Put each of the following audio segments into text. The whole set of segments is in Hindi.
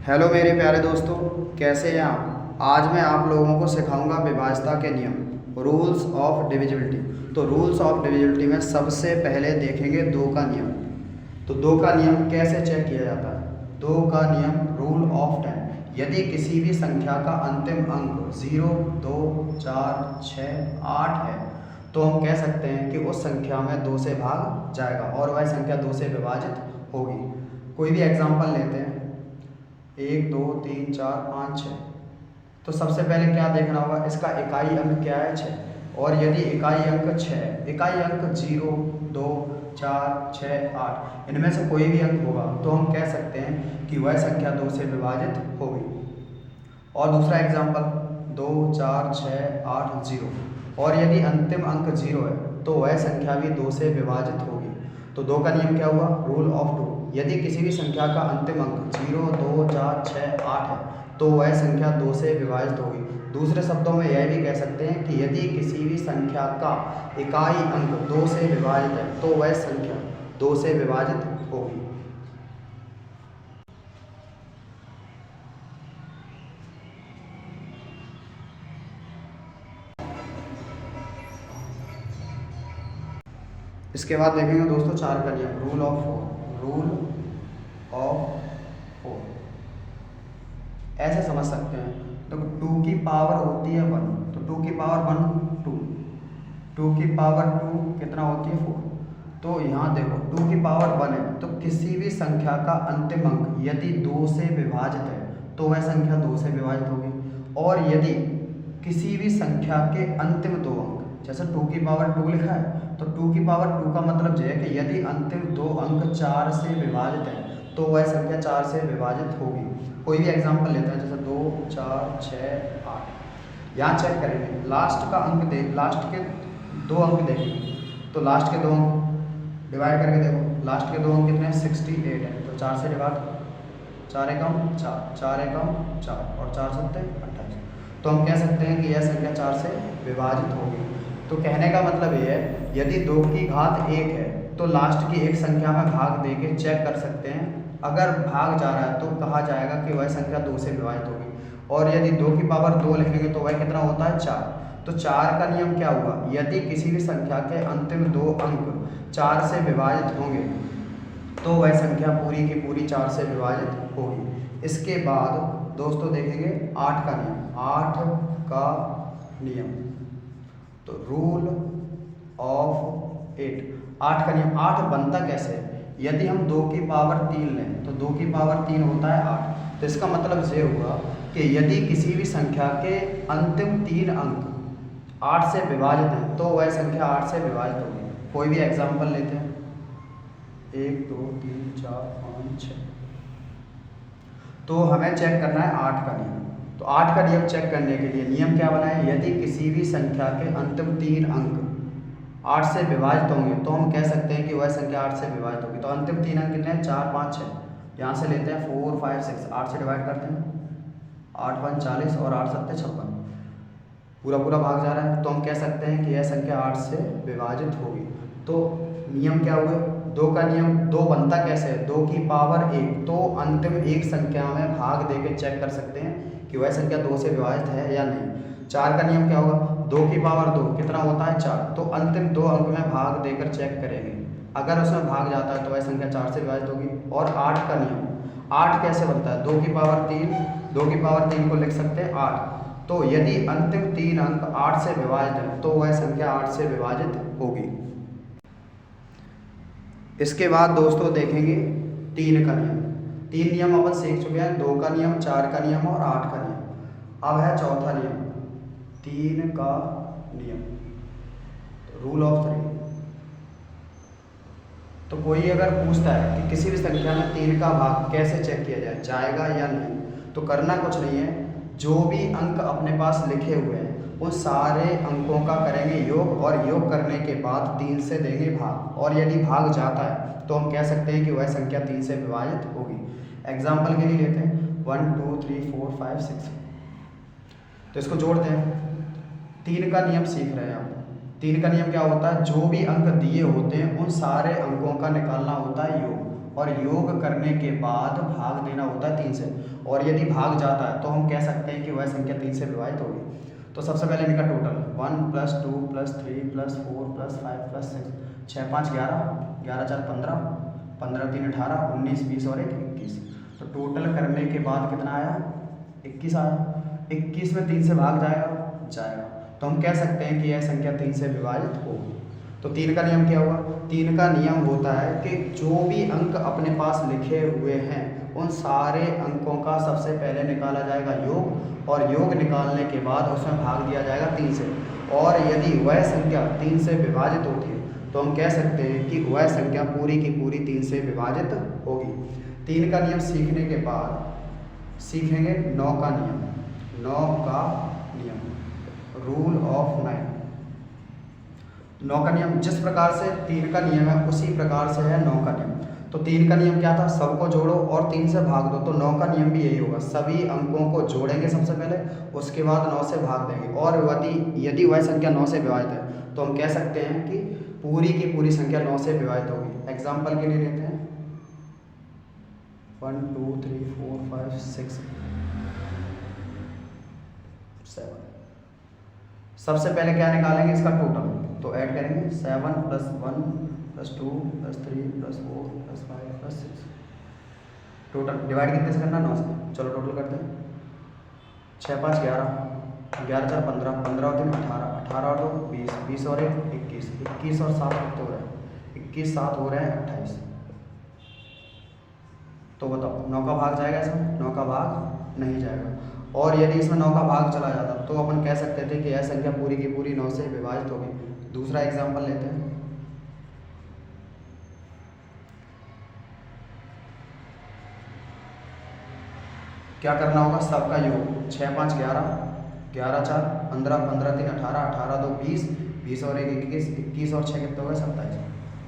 हेलो मेरे प्यारे दोस्तों, कैसे हैं आप। आज मैं आप लोगों को सिखाऊंगा विभाज्यता के नियम, रूल्स ऑफ डिविजिबिलिटी। तो रूल्स ऑफ डिविजिबिलिटी में सबसे पहले देखेंगे दो का नियम। तो दो का नियम कैसे चेक किया जाता है। दो का नियम, रूल ऑफ 10। यदि किसी भी संख्या का अंतिम अंक 0, 2, 4, 6, 8 है तो हम कह सकते हैं कि उस संख्या में 2 से भाग जाएगा और वह संख्या 2 से विभाजित होगी। कोई भी एग्जाम्पल लेते हैं, 1, 2, 3, 4, 5, 6। तो सबसे पहले क्या देखना होगा, इसका इकाई अंक क्या है, 6। और यदि इकाई अंक 6, इकाई अंक 0, 2, 4, 6, 8 इनमें से कोई भी अंक होगा तो हम कह सकते हैं कि वह संख्या 2 से विभाजित होगी। और दूसरा एग्जाम्पल, 2, 4, 6, 8, 0। और यदि अंतिम अंक 0 है तो वह संख्या भी 2 से विभाजित होगी। तो दो का नियम क्या हुआ, रूल ऑफ 2। यदि किसी भी संख्या का अंतिम अंक 0, 2, 4, 6, 8 है तो वह संख्या 2 से विभाजित होगी। दूसरे शब्दों में यह भी कह सकते हैं कि यदि किसी भी संख्या का इकाई अंक 2 से विभाजित है तो वह संख्या 2 से विभाजित होगी। इसके बाद देखेंगे दोस्तों 4 का नियम, रूल ऑफ 4। रूल ऑफ 4 ऐसे समझ सकते हैं, तो 2 की पावर होती है 1, तो 2 की पावर 1 2, 2 की पावर 2 कितना होती है 4। तो यहाँ देखो 2 की पावर 1 है तो किसी भी संख्या का अंतिम अंक यदि 2 से विभाजित है तो वह संख्या 2 से विभाजित होगी। और यदि किसी भी संख्या के अंतिम दो अंक, जैसे 2 की पावर 2 लिखा है तो 2 की पावर 2 का मतलब यह है कि यदि अंतिम दो अंक 4 से विभाजित है तो वह संख्या 4 से विभाजित होगी। कोई भी एग्जांपल लेते हैं, जैसे 2, 4, 6, 8। यहाँ चेक करेंगे लास्ट का अंक लास्ट के दो अंक देखेंगे, तो लास्ट के दो अंक डिवाइड करके देखो, लास्ट के दो अंक कितने हैं, 68 है। तो 4 से डिवाइड, 4 एकम 4, 4 एकम 4 और 4 सत्ते 28। तो हम कह सकते हैं कि यह संख्या 4 से विभाजित होगी। तो कहने का मतलब ये है, यदि 2 की घात 1 है तो लास्ट की एक संख्या में भाग दे के चेक कर सकते हैं। अगर भाग जा रहा है तो कहा जाएगा कि वह संख्या 2 से विभाजित होगी। और यदि 2 की पावर 2 लिखेंगे तो वह कितना होता है, 4। तो 4 का नियम क्या हुआ, यदि किसी भी संख्या के अंतिम दो अंक 4 से विभाजित होंगे तो वह संख्या पूरी की पूरी 4 से विभाजित होगी। इसके बाद दोस्तों देखेंगे 8 का नियम। 8 का नियम, तो रूल ऑफ 8। 8 का नियम, 8 बनता कैसे है, यदि हम 2 की पावर 3 लें तो 2 की पावर 3 होता है 8। तो इसका मतलब ये हुआ कि यदि किसी भी संख्या के अंतिम 3 अंक 8 से विभाजित हैं तो वह संख्या 8 से विभाजित होगी। कोई भी एग्जांपल लेते हैं, 1, 2, 3, 4, 5, 6। तो हमें चेक करना है 8 का नियम। तो 8 का नियम चेक करने के लिए नियम क्या बनाए, यदि किसी भी संख्या के अंतिम 3 अंक 8 से विभाजित होंगे तो हम कह सकते हैं कि वह संख्या 8 से विभाजित होगी। तो अंतिम 3 अंक कितने हैं, 4, 5, 6। यहाँ से लेते हैं 4, 5, 6, 8 से डिवाइड करते हैं, 8, 5, 40 और 8, 7, 56। पूरा पूरा भाग जा रहा है तो हम कह सकते हैं कि यह संख्या 8 से विभाजित होगी। तो नियम क्या हुए, 2 का नियम। 2 बनता कैसे है, 2 की पावर 1, तो अंतिम एक संख्या में भाग देके चेक कर सकते हैं कि वह संख्या 2 से विभाजित है या नहीं। 4 का नियम क्या होगा, 2 की पावर 2 कितना होता है, 4। तो अंतिम दो अंक में भाग देकर चेक करेंगे, अगर उसमें भाग जाता है तो वह संख्या 4 से विभाजित होगी। और 8 का नियम, 8 कैसे बनता है, 2 की पावर 3, 2 की पावर 3 को लिख सकते हैं 8। तो यदि अंतिम 3 अंक 8 से विभाजित है तो वह संख्या 8 से विभाजित होगी। इसके बाद दोस्तों देखेंगे 3 का नियम। 3 नियम अपन सीख चुके हैं, 2 का नियम, 4 का नियम और 8 का नियम। अब है चौथा नियम, 3 का नियम, रूल ऑफ 3। तो कोई अगर पूछता है कि किसी भी संख्या में 3 का भाग कैसे चेक किया जाए, जाएगा या नहीं, तो करना कुछ नहीं है, जो भी अंक अपने पास लिखे हुए हैं उन सारे अंकों का करेंगे योग, और योग करने के बाद 3 से देंगे भाग। और यदि भाग जाता है तो हम कह सकते हैं कि वह संख्या 3 से विभाजित होगी। एग्जाम्पल के लिए लेते हैं 1, 2, 3, 4, 5, 6। तो इसको जोड़ते हैं। 3 का नियम सीख रहे हैं आप। 3 का नियम क्या होता है, जो भी अंक दिए होते हैं उन सारे अंकों का निकालना होता है योग। और योग करने के बाद भाग देना होता है 3 से, और यदि भाग जाता है तो हम कह सकते हैं कि वह संख्या 3 से विभाजित होगी। तो सबसे पहले इनका टोटल 1 + 2 + 3 + 4 + 5 + 6, 6 5 11, 11 4 15, 15 3 18, 19 20 और 1 21। तो टोटल करने के बाद कितना आया? 21 आया। 21 में 3 से भाग जाएगा, तो हम कह सकते हैं कि यह संख्या 3 से विभाजित होगी। तो 3 का नियम क्या हुआ? 3 का नियम होता है कि जो भी अंक अपने पास लिखे हुए हैं उन सारे अंकों का सबसे पहले निकाला जाएगा योग, और योग निकालने के बाद उसमें भाग दिया जाएगा 3 से, और यदि वह संख्या 3 से विभाजित होती है तो हम कह सकते हैं कि वह संख्या पूरी की पूरी 3 से विभाजित होगी। 3 का नियम सीखने के बाद सीखेंगे 9 का नियम। 9 का नियम, रूल ऑफ 9। 9 का नियम जिस प्रकार से 3 का नियम है उसी प्रकार से है 9 का नियम। तो 3 का नियम क्या था? सबको जोड़ो और 3 से भाग दो। तो 9 का नियम भी यही होगा, सभी अंकों को जोड़ेंगे सबसे पहले, उसके बाद 9 से भाग देंगे, और यदि वह संख्या 9 से विभाजित है तो हम कह सकते हैं कि पूरी की पूरी संख्या 9 से विभाजित होगी। एग्जाम्पल के लिए लेते हैं 1 2 3 4 5 6 7। सबसे पहले क्या निकालेंगे? इसका टोटल, तो ऐड करेंगे 7 + 1 + 2 + 3 + 4 + 5 + 6। टोटल डिवाइड कितने से करना? 9 से। चलो टोटल करते हैं। 6 5 11, 11 4 15, 15 और 3 18, 18 और 2 20, 20 और 1 21, 21 और 7 कितने हो रहे हैं? 21 7 हो रहे हैं 28। तो बताओ 9 का भाग जाएगा इसमें? 9 का भाग नहीं जाएगा। और यदि इसमें 9 का भाग चला जाता तो अपन कह सकते थे कि यह संख्या पूरी की पूरी 9 से विभाजित होगी। दूसरा एग्जाम्पल लेते हैं। क्या करना होगा? सबका योग 6 5 11, 11 4 15, 15 3 18, 18 2 20, 20 और 1 21, 21 और 6 कितने हो गए? 27।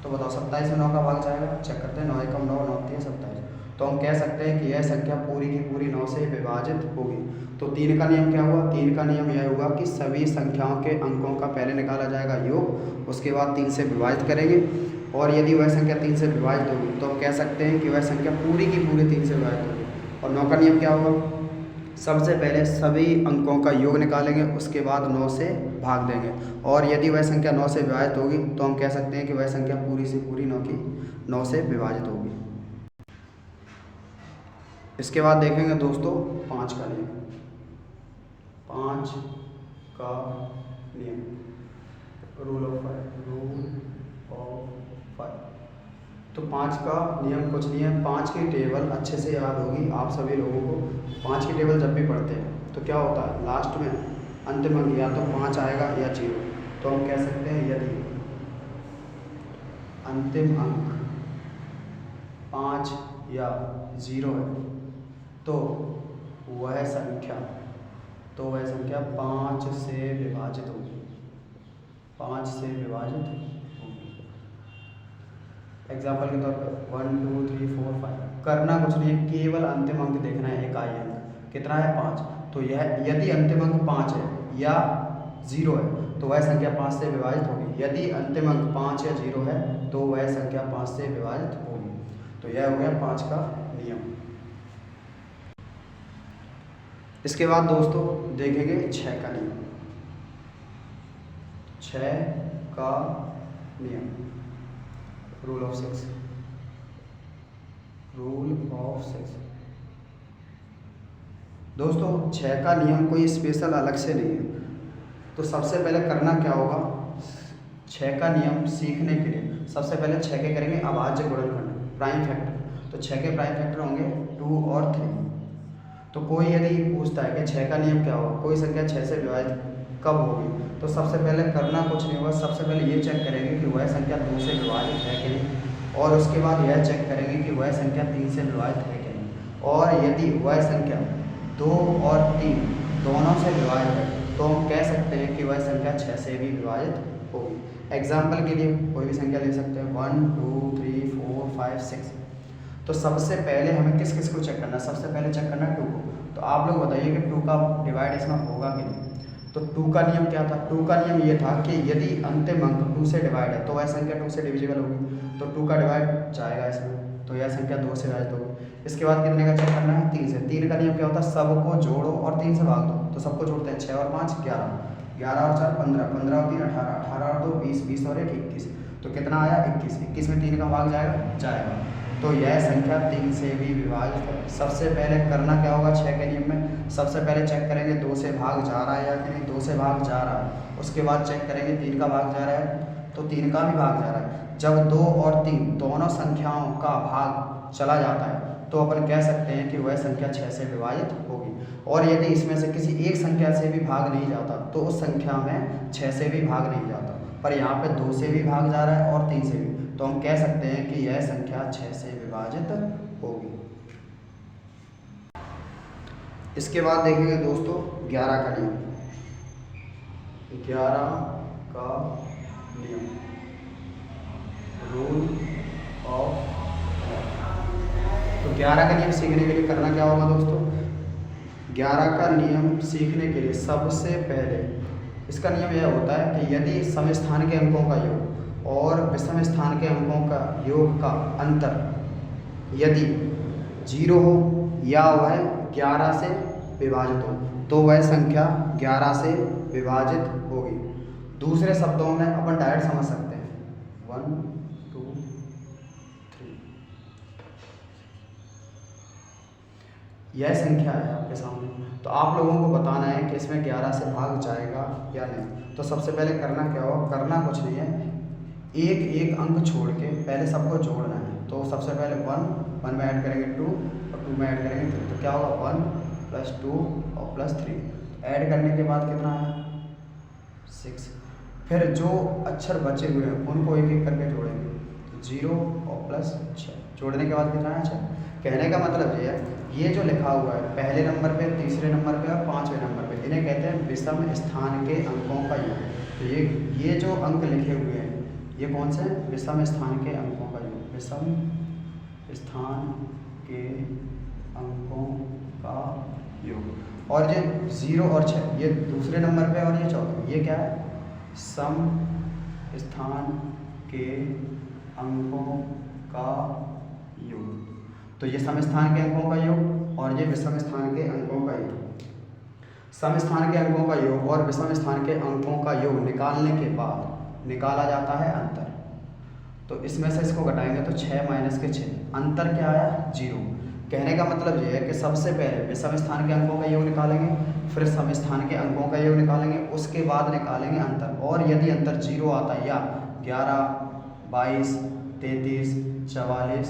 तो बताओ 27 में 9 का भाग जाएगा? चेक करते हैं। 9 1 9, 9 3 27। तो हम कह सकते हैं कि यह संख्या पूरी की पूरी 9 से विभाजित होगी। तो 3 का नियम क्या हुआ? 3 का नियम यह होगा कि सभी संख्याओं के अंकों का पहले निकाला जाएगा योग, उसके बाद 3 से विभाजित करेंगे, और यदि वह संख्या 3 से विभाजित होगी तो हम कह सकते हैं कि वह संख्या पूरी की पूरी 3 से विभाजित होगी। और 9 का नियम क्या होगा? सबसे पहले सभी अंकों का योग निकालेंगे, उसके बाद 9 से भाग देंगे, और यदि वह संख्या 9 से विभाजित होगी तो हम कह सकते हैं कि वह संख्या पूरी से पूरी 9 से विभाजित होगी। इसके बाद देखेंगे दोस्तों 5 का नियम। 5 का नियम, रूल ऑफ 5। तो 5 का नियम कुछ नहीं है। 5 की टेबल अच्छे से याद होगी आप सभी लोगों को। 5 की टेबल जब भी पढ़ते हैं तो क्या होता है? लास्ट में अंतिम अंक या तो 5 आएगा या 0। तो हम कह सकते हैं यदि अंतिम अंक 5 या 0 है तो वह संख्या 5 से विभाजित होगी। 5 से विभाजित होगी। एग्जाम्पल के तौर पर 1 2 3 4 5। करना कुछ नहीं है, केवल अंतिम अंक देखना है, इकाई अंक कितना है? 5। तो यह यदि अंतिम अंक 5 है या 0 है तो वह संख्या 5 से विभाजित होगी। यदि अंतिम अंक 5 या 0 है तो वह संख्या 5 से विभाजित होगी। तो यह हो गया 5 का नियम। इसके बाद दोस्तों देखेंगे 6 का नियम। 6 का नियम, रूल ऑफ 6। रूल ऑफ 6 दोस्तों 6 का नियम कोई स्पेशल अलग से नहीं है। तो सबसे पहले करना क्या होगा? 6 का नियम सीखने के लिए सबसे पहले 6 के करेंगे अभाज्य गुणनखंड, प्राइम फैक्टर। तो 6 के प्राइम फैक्टर होंगे 2 और 3। तो कोई यदि पूछता है कि 6 का नियम क्या होगा, कोई संख्या 6 से विभाजित कब होगी, तो सबसे पहले करना कुछ नहीं होगा। सबसे पहले ये चेक करेंगे कि वह संख्या 2 से विभाजित है कि नहीं, और उसके बाद यह चेक करेंगे कि वह संख्या 3 से विभाजित है कि नहीं। और यदि वह संख्या 2 और 3 दोनों से विभाजित है तो हम कह सकते हैं कि वह संख्या 6 से भी विभाजित होगी। एग्जाम्पल के लिए कोई भी संख्या ले सकते हैं 1 2 3 4 5 6। तो सबसे पहले हमें किस किस को चेक करना है? सबसे पहले चेक करना है 2 को। तो आप लोग बताइए कि 2 का डिवाइड इसमें होगा कि नहीं। तो 2 का नियम क्या था? 2 का नियम ये था कि यदि अंतिम अंक 2 से डिवाइड है तो वह संख्या 2 से डिविजिबल होगी। तो 2 का डिवाइड जाएगा इसमें, तो यह संख्या 2 से विभाजित होगी। इसके बाद कितने का चेक करना है? 3 से। 3 का नियम क्या होता है? सबको जोड़ो और 3 से भाग दो। तो सबको जोड़ते हैं, 6 और 5 11, 11 और 4 15, 15 और 3 18, 18 और 2 20, 20 और 1 21। तो कितना आया? 21। 21 में 3 का भाग जाएगा। तो यह संख्या 3 से भी विभाजित है। सबसे पहले करना क्या होगा 6 के नियम में? सबसे पहले चेक करेंगे 2 से भाग जा रहा है या कि नहीं। 2 से भाग जा रहा है। उसके बाद चेक करेंगे 3 का भाग जा रहा है, तो 3 का भी भाग जा रहा है। जब 2 और 3 दोनों संख्याओं का भाग चला जाता है तो अपन कह सकते हैं कि वह संख्या 6 से विभाजित होगी। और यदि इसमें से किसी एक संख्या से भी भाग नहीं जाता तो उस संख्या में 6 से भी भाग नहीं जाता, पर यहाँ पे 2 से भी भाग जा रहा है और 3 से भी, तो हम कह सकते हैं कि यह संख्या 6 से विभाजित होगी। इसके बाद देखेंगे दोस्तों 11 का नियम। 11 का नियम, रूल ऑफ। तो 11 का नियम सीखने के लिए करना क्या होगा दोस्तों? 11 का नियम सीखने के लिए सबसे पहले इसका नियम यह होता है कि यदि सम स्थान के अंकों का योग और विषम स्थान के अंकों का योग का अंतर यदि 0 हो या वह 11 से विभाजित हो तो वह संख्या 11 से विभाजित होगी। दूसरे शब्दों में अपन डायरेक्ट समझ सकते हैं, 1 2 3। यह संख्या है आपके सामने, तो आप लोगों को बताना है कि इसमें 11 से भाग जाएगा या नहीं। तो सबसे पहले करना क्या होगा? करना कुछ नहीं है, एक एक अंक छोड़ के पहले सबको जोड़ना है। तो सबसे पहले 1 में ऐड करेंगे 2 और 2 में ऐड करेंगे 3, तो क्या होगा 1 + 2 और +3। ऐड करने के बाद कितना आया? 6। फिर जो अक्षर बचे हुए हैं उनको एक एक करके जोड़ेंगे, 0 और +6। जोड़ने के बाद कितना आया? 6। कहने का मतलब ये है, ये जो लिखा हुआ है पहले नंबर पे, तीसरे नंबर पे और 5वें नंबर पे, इन्हें कहते हैं विषम स्थान के अंकों का योग। तो ये जो अंक लिखे हुए हैं ये कौन से हैं? विषम स्थान के अंकों का योग। विषम स्थान के अंकों का योग। और ये 0 और 6 ये दूसरे नंबर पे और ये चौथे, ये क्या है? सम स्थान के अंकों का योग। तो ये सम स्थान के अंकों का योग और ये विषम स्थान के अंकों का योग। सम स्थान के अंकों का योग और विषम स्थान के अंकों का योग निकालने के बाद निकाला जाता है अंतर। तो इसमें से इसको घटाएंगे तो 6 - के 6, अंतर क्या आया? 0। कहने का मतलब ये है कि सबसे पहले विषम स्थान के अंकों का योग निकालेंगे, फिर सम स्थान के अंकों का योग निकालेंगे, उसके बाद निकालेंगे अंतर। और यदि अंतर 0 आता है या 11 22 33 44 ...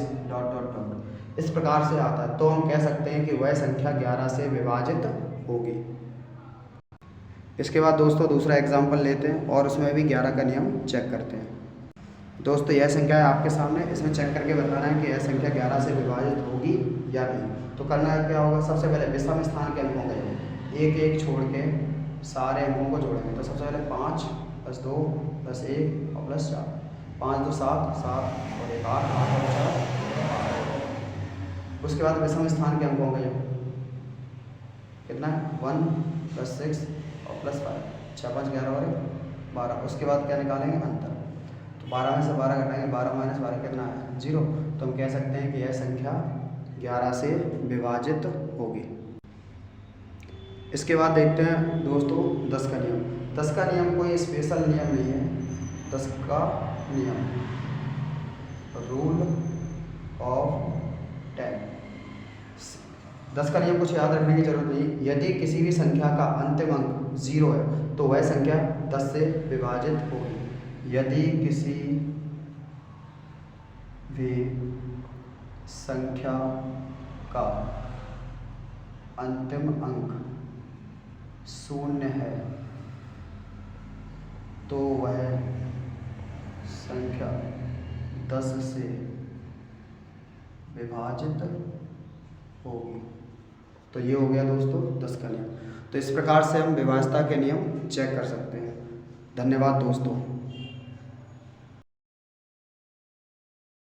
इस प्रकार से आता है तो हम कह सकते हैं कि वह संख्या 11 से विभाजित होगी। इसके बाद दोस्तों दूसरा एग्जाम्पल लेते हैं और उसमें भी 11 का नियम चेक करते हैं। दोस्तों यह संख्या है आपके सामने, इसमें चेक करके बताना है कि यह संख्या 11 से विभाजित होगी या नहीं। तो करना क्या होगा? सबसे पहले विषम स्थान के अंकों का योग, एक एक छोड़ के सारे अंकों को जोड़ेंगे। तो सबसे पहले 5 + 2 + 1 और +4, 5 2 7 7 और 1 8 8 और 4 12। उसके बाद विषम स्थान के अंकों का योग कितना है? 1 + 6 और +5, 6 5 11 और 1 12। उसके बाद क्या निकालेंगे? अंतर। तो 12 में से 12 घटाएंगे, 12 - 12 कितना है? 0। तो हम कह सकते हैं कि यह संख्या 11 से विभाजित होगी। इसके बाद देखते हैं दोस्तों 10 का नियम। 10 का नियम कोई स्पेशल नियम नहीं है। 10 का नियम, रूल ऑफ 10। 10 का नियम कुछ याद रखने की जरूरत नहीं। यदि किसी भी संख्या का अंतिम अंक 0 है तो वह संख्या 10 से विभाजित होगी। यदि किसी भी संख्या का अंतिम अंक 0 है तो वह संख्या 10 से विभाजित होगी। तो ये हो गया दोस्तों 10 का नियम। तो इस प्रकार से हम विभाज्यता के नियम चेक कर सकते हैं। धन्यवाद दोस्तों।